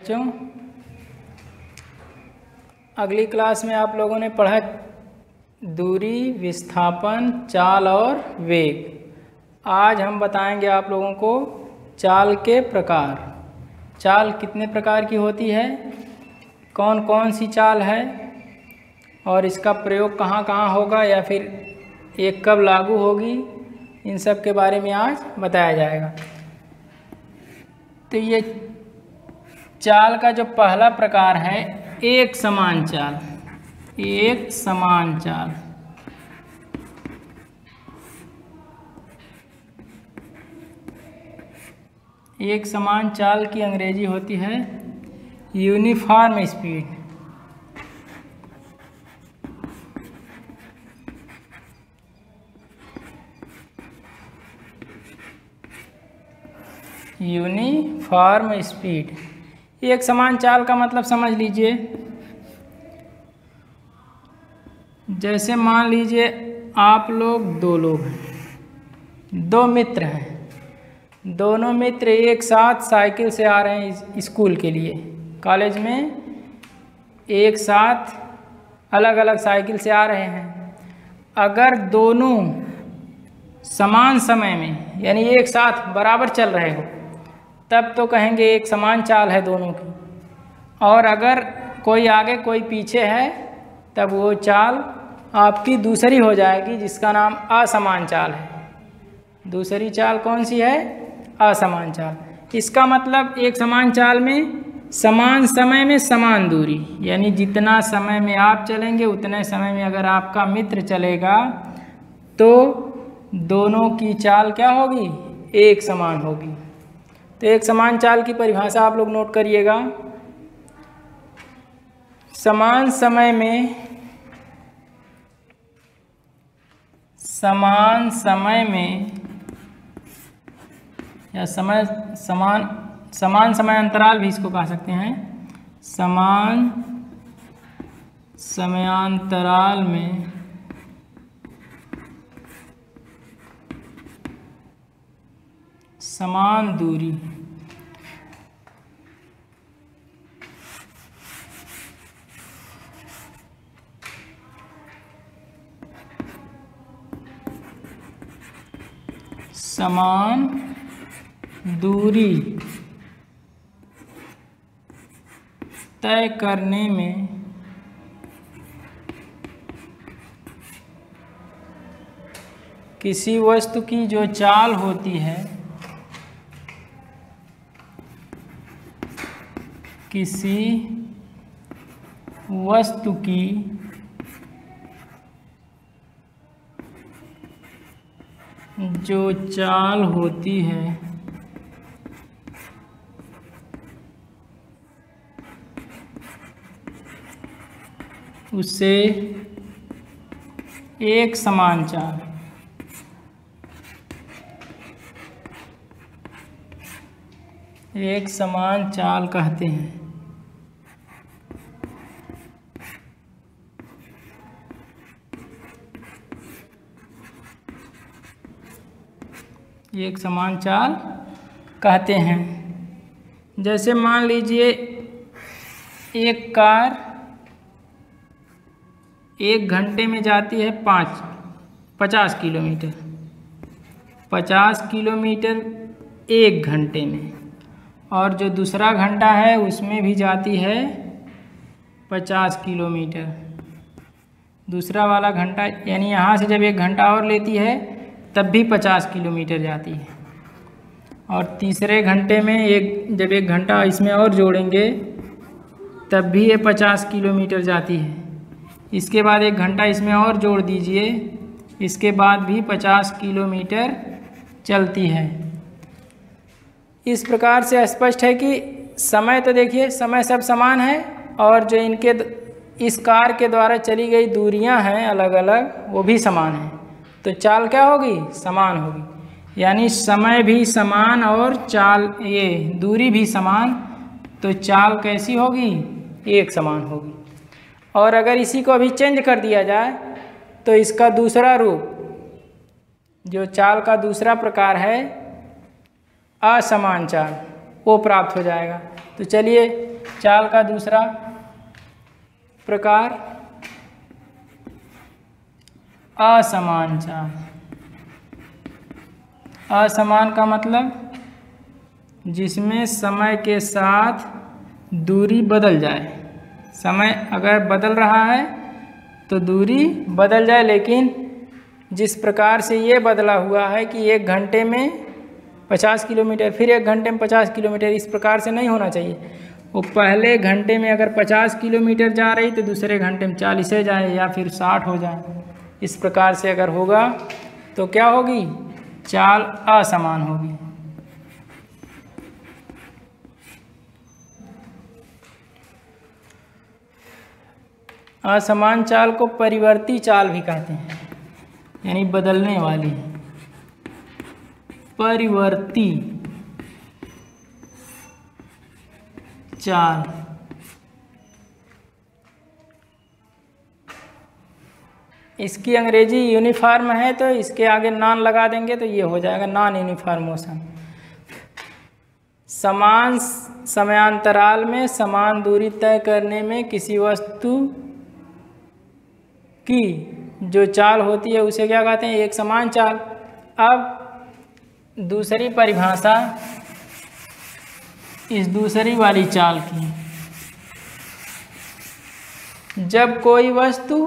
बच्चों, अगली क्लास में आप लोगों ने पढ़ा दूरी, विस्थापन, चाल और वेग। आज हम बताएंगे आप लोगों को चाल के प्रकार। चाल कितने प्रकार की होती है, कौन कौन सी चाल है और इसका प्रयोग कहाँ कहाँ होगा या फिर ये कब लागू होगी, इन सब के बारे में आज बताया जाएगा। तो ये चाल का जो पहला प्रकार है एक समान चाल। एक समान चाल, एक समान चाल की अंग्रेजी होती है यूनिफॉर्म स्पीड। Uniform speed. एक समान चाल का मतलब समझ लीजिए, जैसे मान लीजिए आप लोग दो लोग हैं, दो मित्र हैं, दोनों मित्र एक साथ साइकिल से आ रहे हैं स्कूल के लिए, कॉलेज में एक साथ अलग अलग साइकिल से आ रहे हैं। अगर दोनों समान समय में यानी एक साथ बराबर चल रहे हो तब तो कहेंगे एक समान चाल है दोनों की। और अगर कोई आगे कोई पीछे है तब वो चाल आपकी दूसरी हो जाएगी, जिसका नाम असमान चाल है। दूसरी चाल कौन सी है? असमान चाल। इसका मतलब एक समान चाल में समान समय में समान दूरी, यानी जितना समय में आप चलेंगे उतने समय में अगर आपका मित्र चलेगा तो दोनों की चाल क्या होगी? एक समान होगी। तो एक समान चाल की परिभाषा आप लोग नोट करिएगा। समान समय में या समान समय अंतराल भी इसको कह सकते हैं। समान समयांतराल में समान दूरी। समान दूरी तय करने में किसी वस्तु की जो चाल होती है, किसी वस्तु की जो चाल होती है उसे एक समान चाल, एक समान चाल कहते हैं। एक समान चाल कहते हैं। जैसे मान लीजिए एक कार 1 घंटे में जाती है 50 किलोमीटर, 50 किलोमीटर 1 घंटे में, और जो दूसरा घंटा है उसमें भी जाती है 50 किलोमीटर। दूसरा वाला घंटा यानी यहाँ से जब 1 घंटा और लेती है तब भी 50 किलोमीटर जाती है, और तीसरे घंटे में जब 1 घंटा इसमें और जोड़ेंगे तब भी ये 50 किलोमीटर जाती है। इसके बाद 1 घंटा इसमें और जोड़ दीजिए, इसके बाद भी 50 किलोमीटर चलती है। इस प्रकार से स्पष्ट है कि समय तो देखिए समय सब समान है, और जो इनके इस कार के द्वारा चली गई दूरियां हैं अलग अलग वो भी समान हैं। तो चाल क्या होगी? समान होगी। यानी समय भी समान और चाल ये दूरी भी समान, तो चाल कैसी होगी? एक समान होगी। और अगर इसी को अभी चेंज कर दिया जाए तो इसका दूसरा रूप, जो चाल का दूसरा प्रकार है असमान चाल। वो प्राप्त हो जाएगा। तो चलिए चाल का दूसरा प्रकार असमान चाल। असमान का मतलब जिसमें समय के साथ दूरी बदल जाए। समय अगर बदल रहा है तो दूरी बदल जाए, लेकिन जिस प्रकार से ये बदला हुआ है कि 1 घंटे में 50 किलोमीटर, फिर 1 घंटे में 50 किलोमीटर, इस प्रकार से नहीं होना चाहिए। वो पहले घंटे में अगर 50 किलोमीटर जा रही तो दूसरे घंटे में 40 जाए या फिर 60 हो जाए। इस प्रकार से अगर होगा तो क्या होगी? चाल असमान होगी। असमान चाल को परिवर्ती चाल भी कहते हैं, यानी बदलने वाली। परिवर्ती चाल इसकी अंग्रेजी यूनिफॉर्म है, तो इसके आगे नॉन लगा देंगे तो ये हो जाएगा नॉन यूनिफॉर्म मोशन। समान समयांतराल में समान दूरी तय करने में किसी वस्तु की जो चाल होती है उसे क्या कहते हैं? एक समान चाल। अब दूसरी परिभाषा इस दूसरी वाली चाल की, जब कोई वस्तु,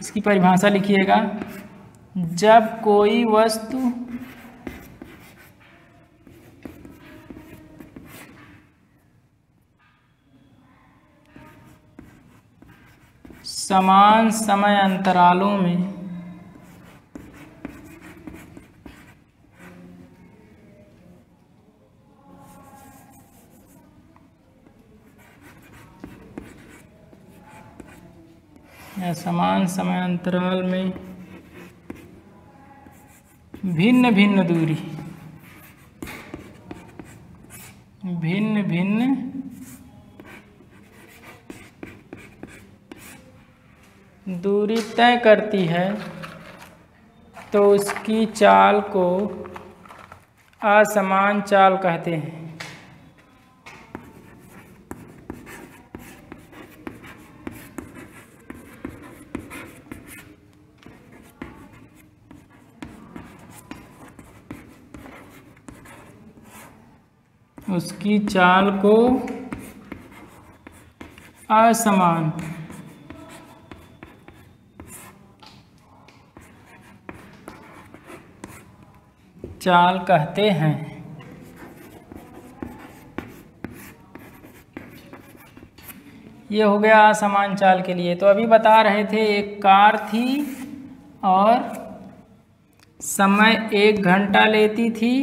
इसकी परिभाषा लिखिएगा, जब कोई वस्तु समान समय अंतरालों में या समान समय अंतराल में भिन्न भिन्न दूरी, भिन्न भिन्न दूरी तय करती है तो उसकी चाल को असमान चाल कहते हैं। उसकी चाल को असमान चाल कहते हैं। ये हो गया असमान चाल के लिए। तो अभी बता रहे थे एक कार थी और समय 1 घंटा लेती थी,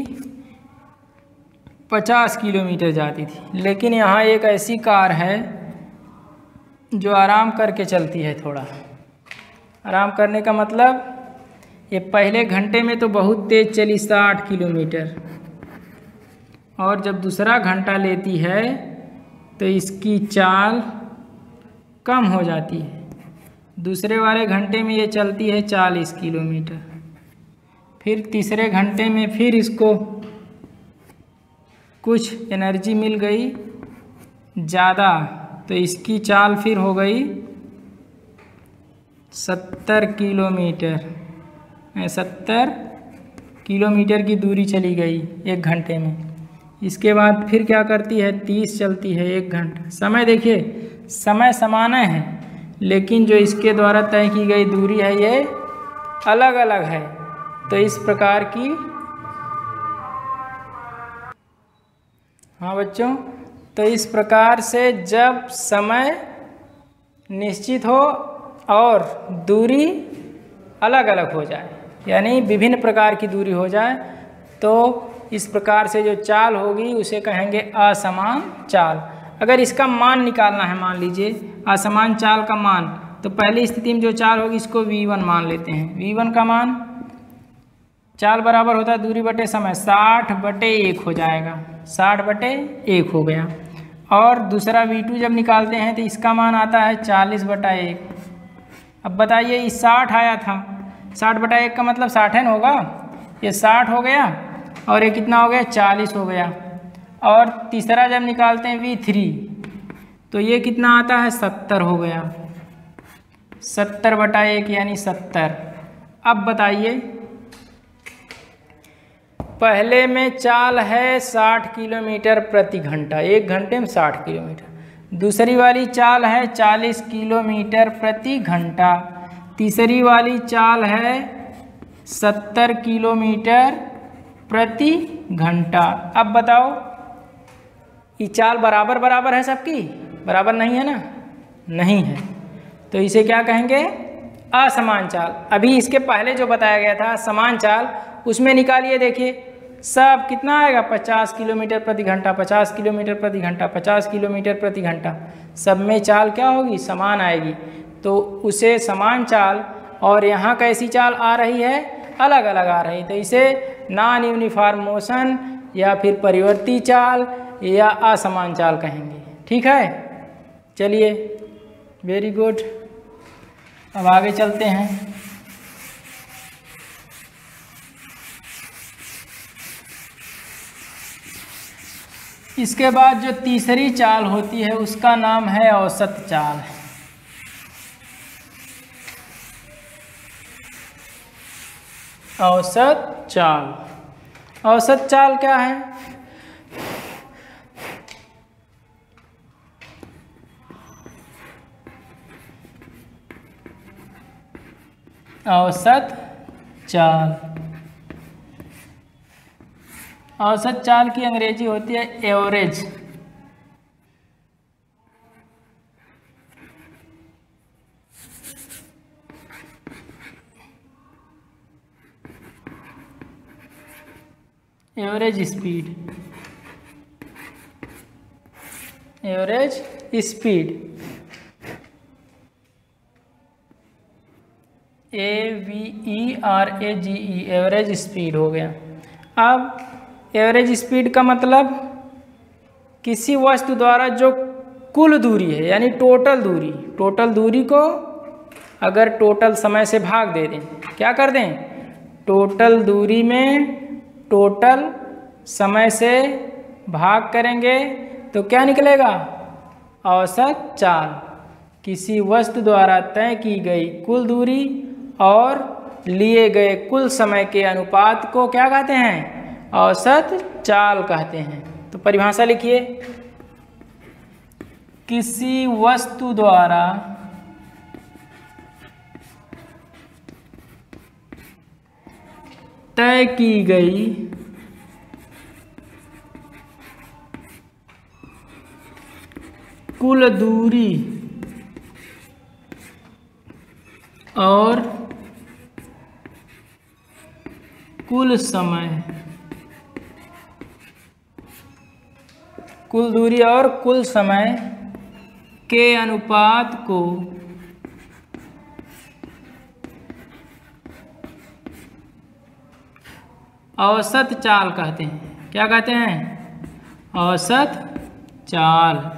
50 किलोमीटर जाती थी। लेकिन यहाँ एक ऐसी कार है जो आराम करके चलती है। थोड़ा आराम करने का मतलब ये पहले घंटे में तो बहुत तेज़ चली 60 किलोमीटर, और जब दूसरा घंटा लेती है तो इसकी चाल कम हो जाती है। दूसरे वाले घंटे में ये चलती है 40 किलोमीटर, फिर तीसरे घंटे में फिर इसको कुछ एनर्जी मिल गई ज़्यादा, तो इसकी चाल फिर हो गई 70 किलोमीटर। 70 किलोमीटर की दूरी चली गई 1 घंटे में। इसके बाद फिर क्या करती है? 30 चलती है 1 घंटा। समय देखिए, समय समान है लेकिन जो इसके द्वारा तय की गई दूरी है ये अलग अलग है। तो इस प्रकार की, हाँ बच्चों, तो इस प्रकार से जब समय निश्चित हो और दूरी अलग अलग हो जाए, यानी विभिन्न प्रकार की दूरी हो जाए, तो इस प्रकार से जो चाल होगी उसे कहेंगे असमान चाल। अगर इसका मान निकालना है, मान लीजिए असमान चाल का मान, तो पहली स्थिति में जो चाल होगी इसको v1 मान लेते हैं। v1 का मान, चाल बराबर होता है दूरी बटे समय, 60/1 हो जाएगा। 60/1 हो गया। और दूसरा v2 जब निकालते हैं तो इसका मान आता है 40/1। अब बताइए, इस 60 आया था, 60/1 का मतलब 60 होगा, ये 60 हो गया और ये कितना हो गया 40 हो गया। और तीसरा जब निकालते हैं V3 तो ये कितना आता है 70 हो गया, 70/1 यानी 70। अब बताइए, पहले में चाल है 60 किलोमीटर प्रति घंटा, 1 घंटे में 60 किलोमीटर। दूसरी वाली चाल है 40 किलोमीटर प्रति घंटा। तीसरी वाली चाल है 70 किलोमीटर प्रति घंटा। अब बताओ, ये चाल बराबर बराबर है सबकी? बराबर नहीं है ना, नहीं है, तो इसे क्या कहेंगे? असमान चाल। अभी इसके पहले जो बताया गया था समान चाल, उसमें निकालिए, देखिए सब कितना आएगा 50 किलोमीटर प्रति घंटा, 50 किलोमीटर प्रति घंटा, 50 किलोमीटर प्रति घंटा। सब में चाल क्या होगी? समान आएगी, तो उसे समान चाल। और यहाँ कैसी चाल आ रही है? अलग अलग आ रही है, तो इसे नॉन यूनिफॉर्म मोशन या फिर परिवर्ती चाल या असमान चाल कहेंगे। ठीक है, चलिए, वेरी गुड। अब आगे चलते हैं। इसके बाद जो तीसरी चाल होती है उसका नाम है औसत चाल। औसत चाल, औसत चाल क्या है? औसत चाल, औसत चाल की अंग्रेजी होती है average. Average speed, average speed, AVERAGE, average speed हो गया। अब एवरेज स्पीड का मतलब किसी वस्तु द्वारा जो कुल दूरी है, यानी टोटल दूरी, टोटल दूरी को अगर टोटल समय से भाग दे दें, क्या कर दें? टोटल दूरी में टोटल समय से भाग करेंगे तो क्या निकलेगा? औसत चाल। किसी वस्तु द्वारा तय की गई कुल दूरी और लिए गए कुल समय के अनुपात को क्या कहते हैं? औसत चाल कहते हैं। तो परिभाषा लिखिए, किसी वस्तु द्वारा तय की गई कुल दूरी और कुल समय, कुल दूरी और कुल समय के अनुपात को औसत चाल कहते हैं। क्या कहते हैं? औसत चाल।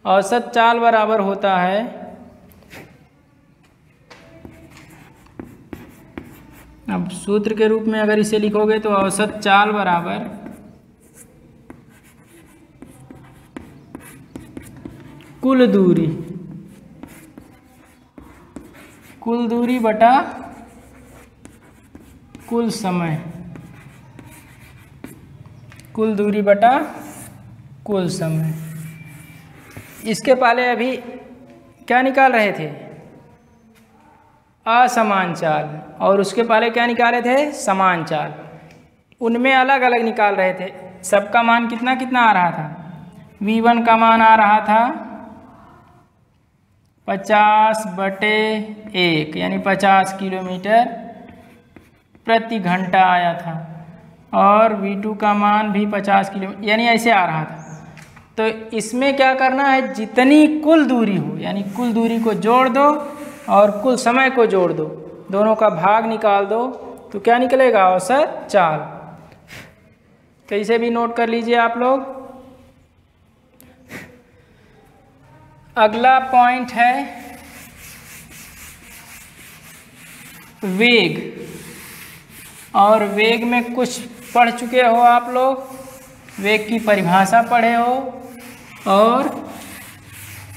औसत चाल बराबर होता है अब सूत्र के रूप में अगर इसे लिखोगे तो औसत चाल बराबर कुल दूरी, कुल दूरी बटा कुल समय, कुल दूरी बटा कुल समय। इसके पहले अभी क्या निकाल रहे थे? असमान चाल, और उसके पहले क्या निकाले थे? समान चाल। उनमें अलग अलग निकाल रहे थे। सबका मान कितना कितना आ रहा था? V1 का मान आ रहा था 50/1 यानी 50 किलोमीटर प्रति घंटा आया था, और V2 का मान भी 50 किलोमीटर यानी ऐसे आ रहा था। तो इसमें क्या करना है? जितनी कुल दूरी हो, यानी कुल दूरी को जोड़ दो और कुल समय को जोड़ दो, दोनों का भाग निकाल दो, तो क्या निकलेगा? औसत चाल। तो इसे भी नोट कर लीजिए आप लोग। अगला पॉइंट है वेग। और वेग में कुछ पढ़ चुके हो आप लोग, वेग की परिभाषा पढ़े हो और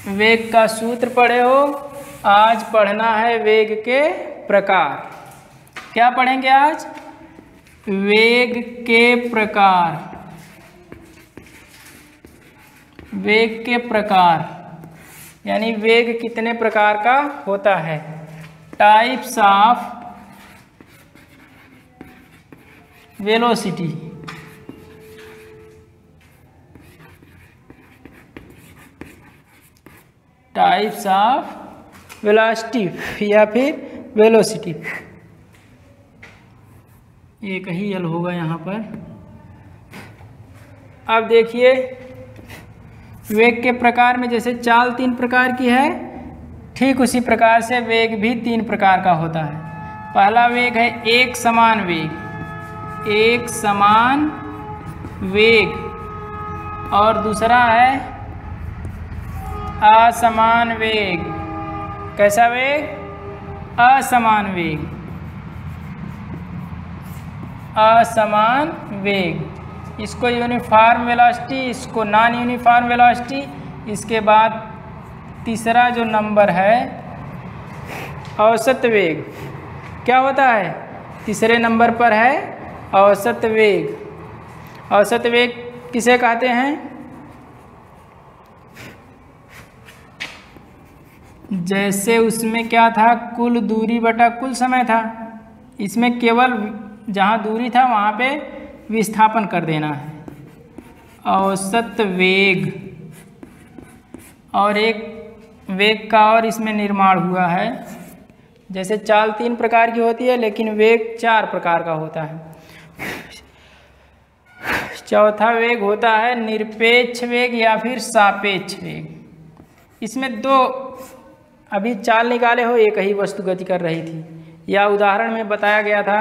वेग का सूत्र पढ़े हो। आज पढ़ना है वेग के प्रकार। क्या पढ़ेंगे आज? वेग के प्रकार। वेग के प्रकार यानी वेग कितने प्रकार का होता है। Types of velocity. Types of velocity या फिर वेलोसिटी, एक ही यल होगा यहाँ पर। अब देखिए वेग के प्रकार में जैसे चाल 3 प्रकार की है, ठीक उसी प्रकार से वेग भी 3 प्रकार का होता है। पहला वेग है एक समान वेग, एक समान वेग। और दूसरा है असमान वेग। कैसा वेग? असमान वेग। असमान वेग। इसको यूनिफॉर्म वेलोसिटी, इसको नॉन यूनिफॉर्म वेलोसिटी। इसके बाद तीसरा जो नंबर है औसत वेग। क्या होता है? तीसरे नंबर पर है औसत वेग। औसत वेग किसे कहते हैं? जैसे उसमें क्या था, कुल दूरी बटा कुल समय था। इसमें केवल जहाँ दूरी था वहाँ पे विस्थापन कर देना है। औसत वेग। और एक वेग का और इसमें निर्माण हुआ है। जैसे चाल 3 प्रकार की होती है लेकिन वेग 4 प्रकार का होता है। चौथा वेग होता है निरपेक्ष वेग या फिर सापेक्ष वेग। इसमें 2 अभी चाल निकाले हो, एक ही वस्तु गति कर रही थी, या उदाहरण में बताया गया था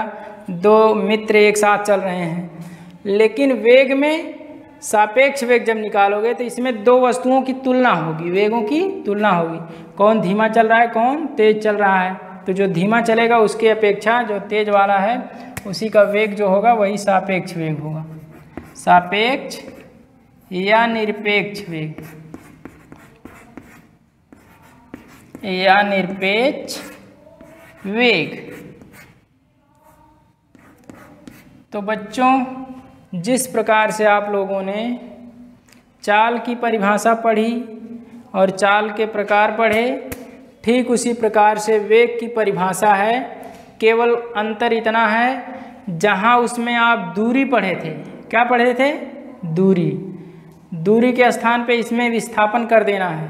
2 मित्र एक साथ चल रहे हैं। लेकिन वेग में सापेक्ष वेग जब निकालोगे तो इसमें 2 वस्तुओं की तुलना होगी, वेगों की तुलना होगी। कौन धीमा चल रहा है, कौन तेज चल रहा है। तो जो धीमा चलेगा उसके अपेक्षा जो तेज वाला है उसी का वेग जो होगा वही सापेक्ष वेग होगा। सापेक्ष या निरपेक्ष वेग या निरपेक्ष वेग। तो बच्चों, जिस प्रकार से आप लोगों ने चाल की परिभाषा पढ़ी और चाल के प्रकार पढ़े, ठीक उसी प्रकार से वेग की परिभाषा है। केवल अंतर इतना है जहाँ उसमें आप दूरी पढ़े थे। क्या पढ़े थे? दूरी। दूरी के स्थान पे इसमें विस्थापन कर देना है।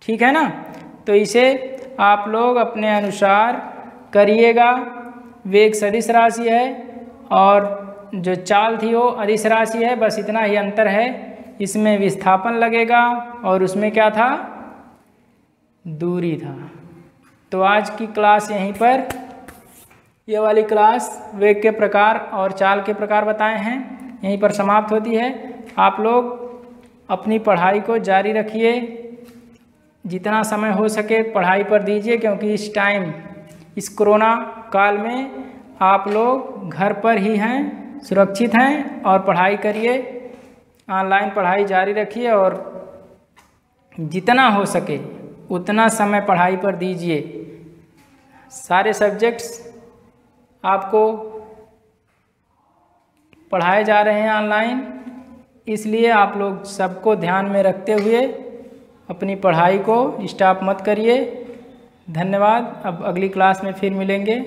ठीक है ना? तो इसे आप लोग अपने अनुसार करिएगा। वेग सदिश राशि है और जो चाल थी वो अदिश राशि है, बस इतना ही अंतर है। इसमें विस्थापन लगेगा और उसमें क्या था? दूरी था। तो आज की क्लास यहीं पर, ये वाली क्लास वेग के प्रकार और चाल के प्रकार बताए हैं, यहीं पर समाप्त होती है। आप लोग अपनी पढ़ाई को जारी रखिए, जितना समय हो सके पढ़ाई पर दीजिए, क्योंकि इस टाइम इस कोरोना काल में आप लोग घर पर ही हैं, सुरक्षित हैं और पढ़ाई करिए। ऑनलाइन पढ़ाई जारी रखिए और जितना हो सके उतना समय पढ़ाई पर दीजिए। सारे सब्जेक्ट्स आपको पढ़ाए जा रहे हैं ऑनलाइन, इसलिए आप लोग सबको ध्यान में रखते हुए अपनी पढ़ाई को स्टॉप मत करिए। धन्यवाद। अब अगली क्लास में फिर मिलेंगे।